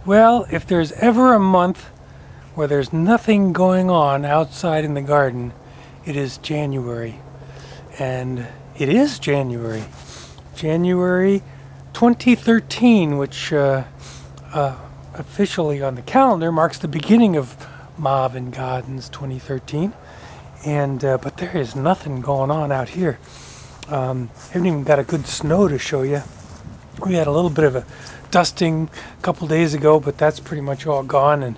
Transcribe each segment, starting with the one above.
Well, if there's ever a month where there's nothing going on outside in the garden, it is January. And it is January. January 2013, which officially on the calendar marks the beginning of Marvin Gardens 2013. And but there is nothing going on out here. Haven't even got a good snow to show you. We had a little bit of a dusting a couple days ago, but that's pretty much all gone, and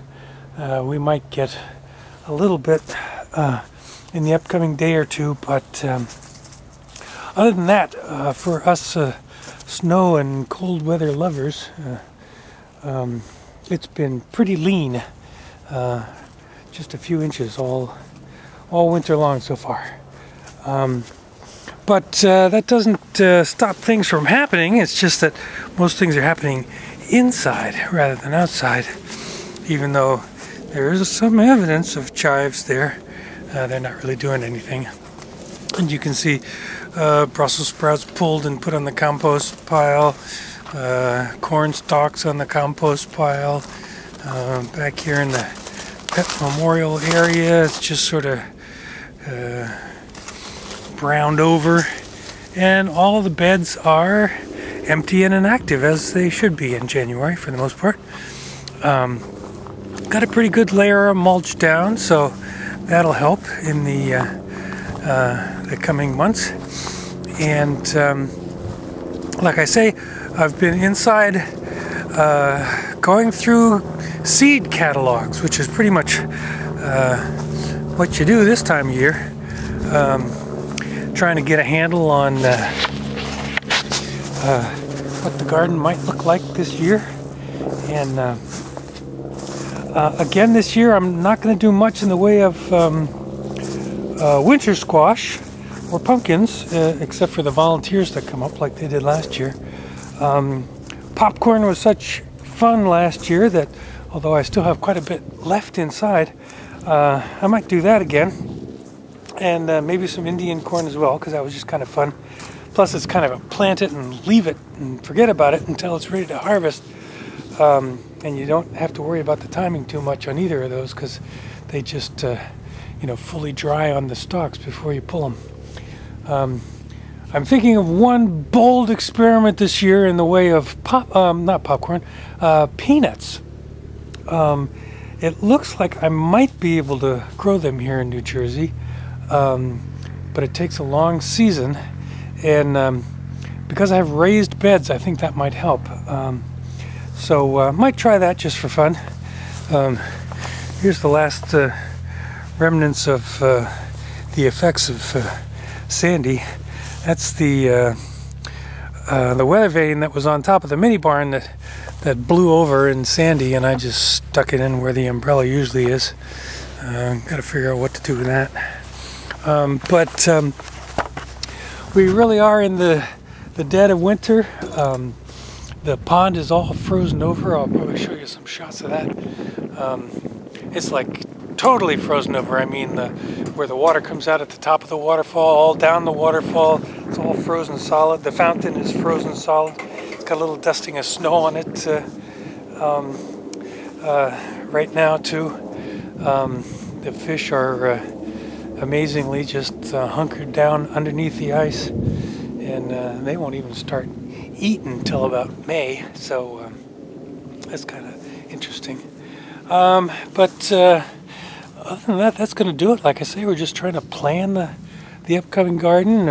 we might get a little bit in the upcoming day or two, but other than that, for us snow and cold weather lovers, it's been pretty lean, just a few inches all winter long so far. But that doesn't stop things from happening. It's just that most things are happening inside rather than outside, even though there is some evidence of chives there. They're not really doing anything. And you can see Brussels sprouts pulled and put on the compost pile, corn stalks on the compost pile. Back here in the pet memorial area, it's just sort of browned over, and all the beds are empty and inactive, as they should be in January for the most part. Got a pretty good layer of mulch down, so that'll help in the coming months. And like I say, I've been inside going through seed catalogs, which is pretty much what you do this time of year. Trying to get a handle on what the garden might look like this year. And again this year I'm not going to do much in the way of winter squash or pumpkins, except for the volunteers that come up like they did last year. Popcorn was such fun last year that although I still have quite a bit left inside, I might do that again. And maybe some Indian corn as well, because that was just kind of fun. Plus it's kind of a plant it and leave it and forget about it until it's ready to harvest. And you don't have to worry about the timing too much on either of those, because they just fully dry on the stalks before you pull them. I'm thinking of one bold experiment this year in the way of peanuts. It looks like I might be able to grow them here in New Jersey. But it takes a long season, and because I have raised beds, I think that might help. So might try that just for fun. Here's the last remnants of the effects of Sandy. That's the weather vane that was on top of the mini barn that blew over in Sandy, and I just stuck it in where the umbrella usually is. Got to figure out what to do with that. But we really are in the dead of winter. The pond is all frozen over. I'll probably show you some shots of that. It's like totally frozen over. I mean, where the water comes out at the top of the waterfall, all down the waterfall, it's all frozen solid. The fountain is frozen solid. It's got a little dusting of snow on it right now too. The fish are amazingly just hunkered down underneath the ice, and they won't even start eating until about May, so that's kind of interesting. But other than that, that's going to do it. Like I say, we're just trying to plan the upcoming garden.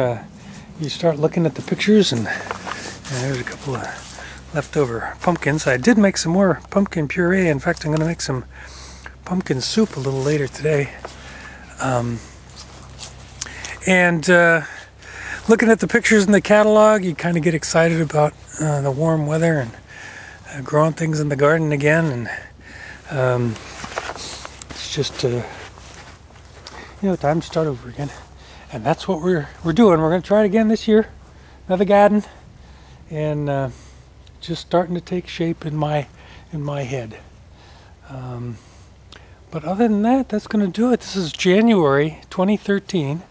You start looking at the pictures, and there's a couple of leftover pumpkins. I did make some more pumpkin puree. In fact, I'm going to make some pumpkin soup a little later today. And looking at the pictures in the catalog, you kind of get excited about the warm weather and growing things in the garden again. And it's just time to start over again. And that's what we're doing. We're going to try it again this year, another garden, and just starting to take shape in my head. But other than that, that's going to do it. This is January 2013.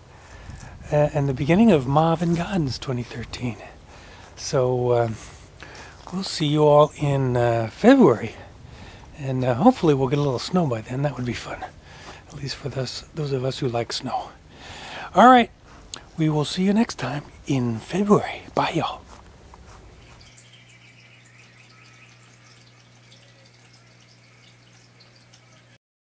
And the beginning of Marvin Gardens 2013. So we'll see you all in February. And hopefully we'll get a little snow by then. That would be fun, at least for those of us who like snow. All right, we will see you next time in February. Bye, y'all.